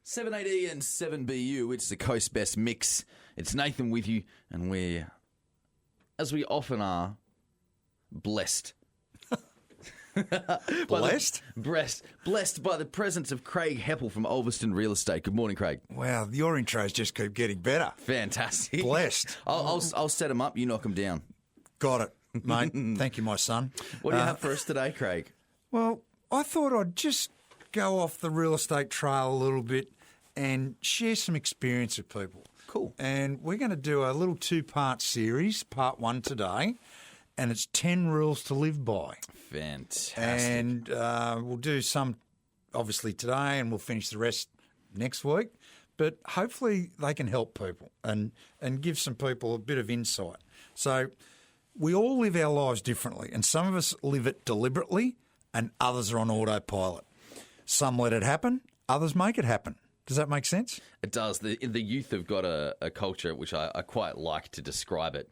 7AD and 7BU, it's the Coast Best Mix. It's Nathan with you, and we're, as we often are, blessed. Blessed? Blessed by the presence of Craig Heppel from Ulverston Real Estate. Good morning, Craig. Wow, your intros just keep getting better. Fantastic. Blessed. I'll set them up, you knock them down. Got it, mate. Thank you, my son. What do you have for us today, Craig? Well, I thought I'd just go off the real estate trail a little bit and share some experience with people. Cool. And we're going to do a little two-part series, part one today, and it's 10 rules to live by. Fantastic. And we'll do some, obviously, today, and we'll finish the rest next week. But hopefully they can help people and give some people a bit of insight. So we all live our lives differently, and some of us live it deliberately and others are on autopilot. Some let it happen, others make it happen. Does that make sense? It does. The youth have got a culture which I quite like to describe it.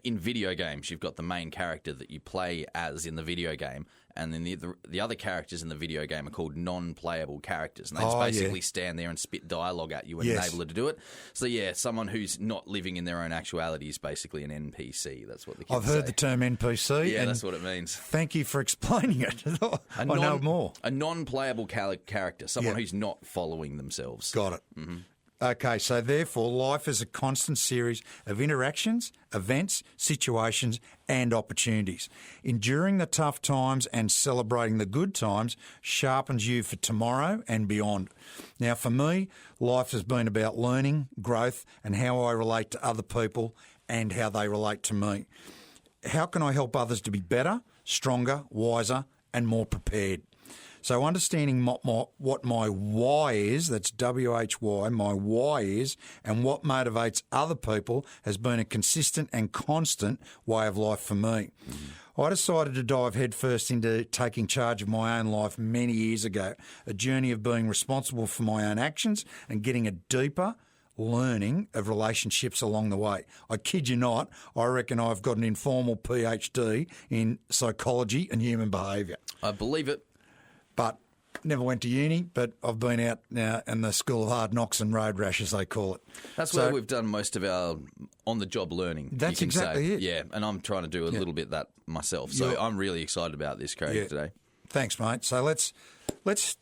In video games, you've got the main character that you play as in the video game, and then the other characters in the video game are called non-playable characters, and they just basically stand there and spit dialogue at you and enable it to do it. So yeah, someone who's not living in their own actuality is basically an NPC. That's what the kids I've heard the term NPC. Yeah, that's what it means. Thank you for explaining it. I know more. A non-playable character, someone who's not following themselves. Got it. Mm-hmm. Okay, so therefore life is a constant series of interactions, events, situations and opportunities. Enduring the tough times and celebrating the good times sharpens you for tomorrow and beyond. Now for me, life has been about learning, growth and how I relate to other people and how they relate to me. How can I help others to be better, stronger, wiser and more prepared? So understanding what my why is, that's W-H-Y, my why is, and what motivates other people has been a consistent and constant way of life for me. I decided to dive headfirst into taking charge of my own life many years ago, a journey of being responsible for my own actions and getting a deeper learning of relationships along the way. I kid you not, I reckon I've got an informal PhD in psychology and human behaviour. I believe it. But never went to uni, but I've been out now in the school of hard knocks and road rash, as they call it. That's where we've done most of our on-the-job learning. That's exactly it. Yeah, and I'm trying to do a little bit of that myself. So I'm really excited about this, Craig, today. Thanks, mate. So let's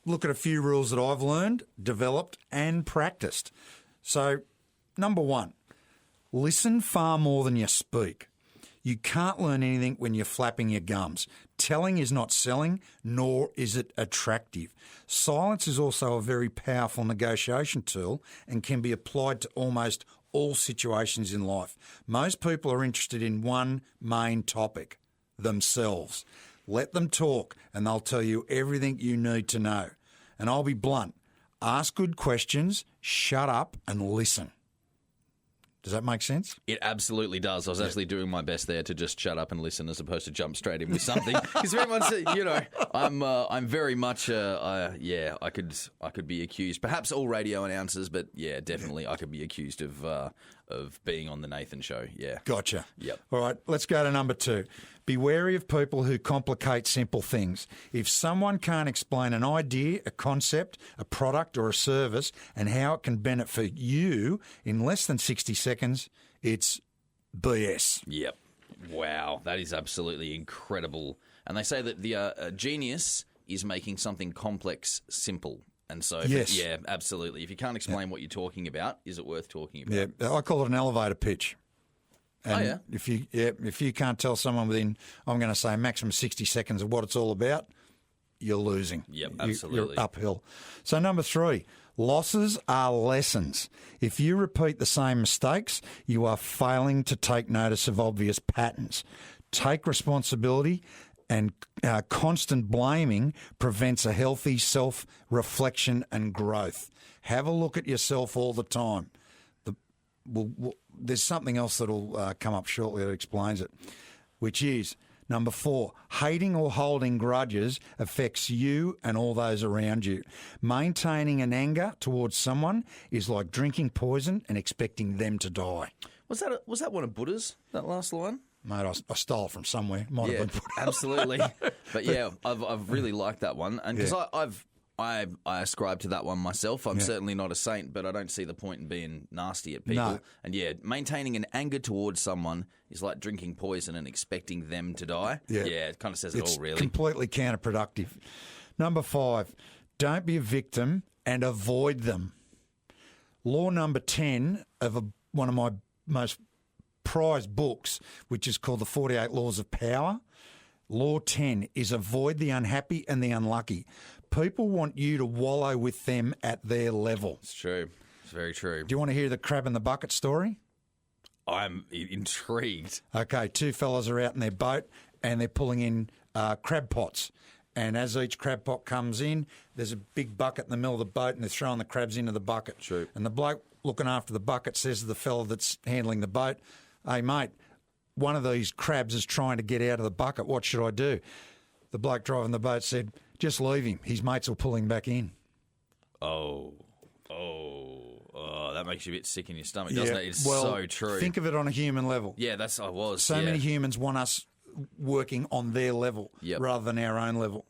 look at a few rules that I've learned, developed and practiced. So, number one, listen far more than you speak. You can't learn anything when you're flapping your gums. Telling is not selling, nor is it attractive. Silence is also a very powerful negotiation tool and can be applied to almost all situations in life. Most people are interested in one main topic, themselves. Let them talk and they'll tell you everything you need to know. And I'll be blunt. Ask good questions, shut up and listen. Does that make sense? It absolutely does. I was actually doing my best there to just shut up and listen as opposed to jump straight in with something. Because very much, I'm very much, I could be accused. Perhaps all radio announcers, but yeah, definitely I could be accused of being on the Nathan Show. Yeah. Gotcha. Yep. All right, let's go to number two. Be wary of people who complicate simple things. If someone can't explain an idea, a concept, a product or a service and how it can benefit you in less than 60 seconds, it's BS. Yep. Wow, that is absolutely incredible. And they say that the genius is making something complex simple. And so, yeah, absolutely. If you can't explain what you're talking about, is it worth talking about? Yeah, I call it an elevator pitch. And if you can't tell someone within, I'm going to say maximum 60 seconds of what it's all about, you're losing. Yep, absolutely. You're uphill. So number three, losses are lessons. If you repeat the same mistakes, you are failing to take notice of obvious patterns. Take responsibility, and constant blaming prevents a healthy self-reflection and growth. Have a look at yourself all the time. There's something else that'll come up shortly that explains it, which is number four, hating or holding grudges affects you and all those around you. Maintaining an anger towards someone is like drinking poison and expecting them to die. Was that one of Buddha's, that last line? Mate, I stole it from somewhere. Might have been put up. Absolutely. But yeah, I've really liked that one, and because I ascribe to that one myself. I'm certainly not a saint, but I don't see the point in being nasty at people. No. And maintaining an anger towards someone is like drinking poison and expecting them to die. Yeah, it kind of says it all, really. It's completely counterproductive. Number 5, don't be a victim and avoid them. Law number 10 of one of my most prized books, which is called The 48 Laws of Power. Law 10 is avoid the unhappy and the unlucky. People want you to wallow with them at their level. It's true. It's very true. Do you want to hear the crab in the bucket story? I'm intrigued. Okay, 2 fellas are out in their boat and they're pulling in crab pots. And as each crab pot comes in, there's a big bucket in the middle of the boat and they're throwing the crabs into the bucket. True. And the bloke looking after the bucket says to the fella that's handling the boat, "Hey, mate, one of these crabs is trying to get out of the bucket. What should I do?" The bloke driving the boat said, "Just leave him. His mates will pull him back in." Oh, that makes you a bit sick in your stomach, doesn't it? It's so true. Think of it on a human level. Yeah, So many humans want us working on their level rather than our own level.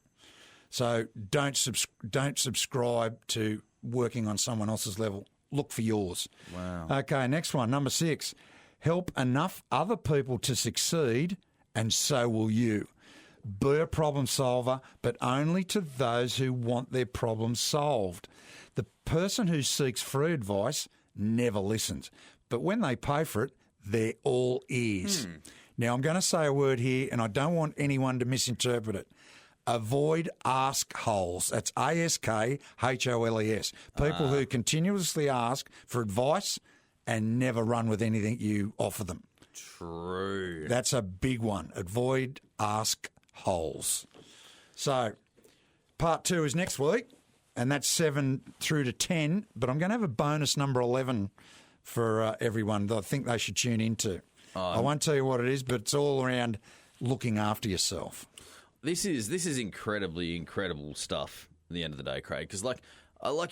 So don't subscribe to working on someone else's level. Look for yours. Wow. Okay, next one, number 6. Help enough other people to succeed, and so will you. Be a problem solver, but only to those who want their problems solved. The person who seeks free advice never listens, but when they pay for it, they're all ears. Now, I'm going to say a word here, and I don't want anyone to misinterpret it. Avoid ask holes. That's ASKHOLES. People who continuously ask for advice and never run with anything you offer them. True. That's a big one. Avoid ask holes. So, part 2 is next week, and that's 7 through to 10, but I'm going to have a bonus number 11 for everyone that I think they should tune into. I won't tell you what it is, but it's all around looking after yourself. This is incredible stuff at the end of the day, Craig, because like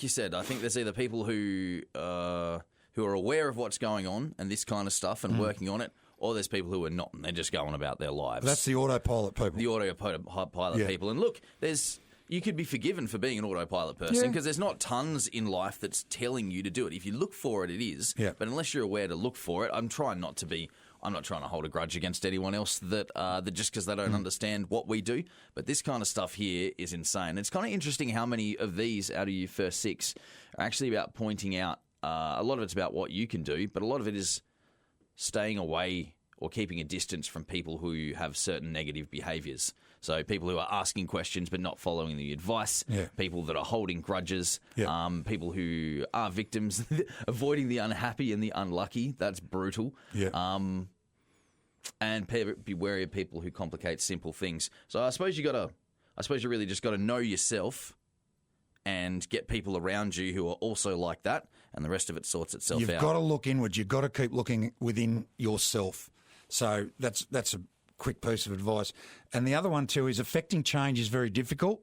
you said, I think there's either people who are aware of what's going on and this kind of stuff and working on it, or there's people who are not, and they're just going about their lives. That's the autopilot people. The autopilot people. And look, you could be forgiven for being an autopilot person because there's not tons in life that's telling you to do it. If you look for it, it is. Yeah. But unless you're aware to look for it, I'm not trying to hold a grudge against anyone else that just because they don't understand what we do. But this kind of stuff here is insane. It's kind of interesting how many of these out of your first 6 are actually about pointing out. A lot of it's about what you can do, but a lot of it is staying away or keeping a distance from people who have certain negative behaviours. So people who are asking questions but not following the advice, people that are holding grudges, people who are victims, avoiding the unhappy and the unlucky. That's brutal. And be wary of people who complicate simple things. So I suppose you really just got to know yourself and get people around you who are also like that, and the rest of it sorts itself out. You've got to look inwards. You've got to keep looking within yourself. So that's a quick piece of advice. And the other one too is affecting change is very difficult.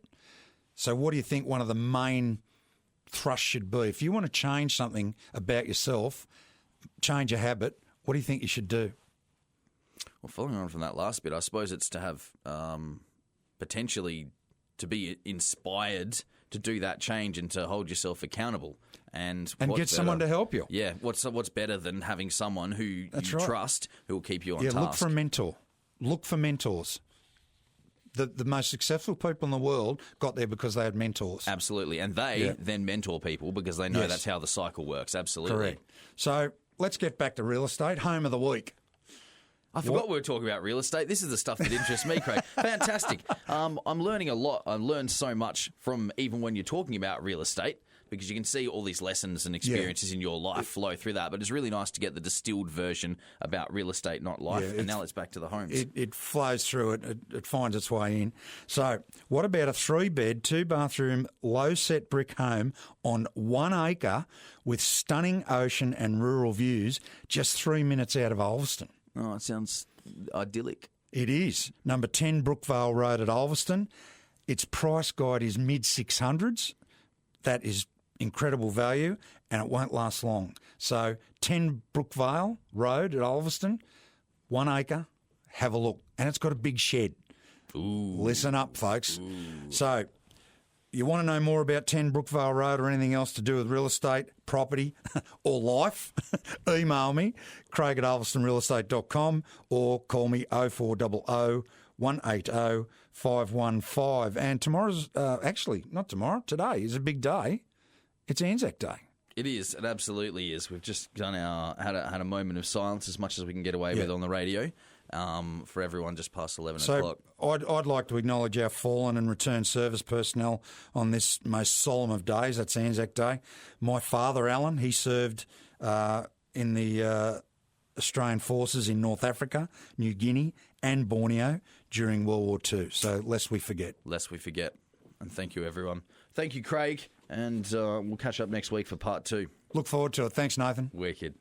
So what do you think one of the main thrusts should be? If you want to change something about yourself, change a habit, what do you think you should do? Well, following on from that last bit, I suppose it's to have potentially to be inspired to do that change and to hold yourself accountable. And get someone to help you. Yeah, what's better than having someone who you trust who will keep you on task? Look for a mentor. Look for mentors. The most successful people in the world got there because they had mentors. Absolutely. And they then mentor people because they know that's how the cycle works. Absolutely. Correct. So let's get back to real estate. Home of the week. I forgot we were talking about real estate. This is the stuff that interests me, Craig. Fantastic. I'm learning a lot. I learned so much from even when you're talking about real estate, because you can see all these lessons and experiences in your life flow through that. But it's really nice to get the distilled version about real estate, not life. And now let's back to the homes. It flows through it. It finds its way in. So what about a 3-bed, 2-bathroom, low-set brick home on 1 acre with stunning ocean and rural views just 3 minutes out of Ulverston? Oh, it sounds idyllic. It is. Number 10 Brookvale Road at Ulverston. Its price guide is mid-600s. That is incredible value, and it won't last long. So 10 Brookvale Road at Ulverston, 1 acre, have a look. And it's got a big shed. Ooh. Listen up, folks. Ooh. So you want to know more about 10 Brookvale Road or anything else to do with real estate, property or life, email me, craig@alverstonrealestate.com or call me 0400 180 515. And tomorrow's, actually, not tomorrow, today is a big day. It's Anzac Day. It is. It absolutely is. We've just done had a moment of silence, as much as we can get away with on the radio, for everyone just past 11 o'clock. I'd like to acknowledge our fallen and returned service personnel on this most solemn of days. That's Anzac Day. My father, Alan, he served in the Australian forces in North Africa, New Guinea and Borneo during World War II. So lest we forget. Lest we forget. And thank you, everyone. Thank you, Craig. And we'll catch up next week for part 2. Look forward to it. Thanks, Nathan. Wicked.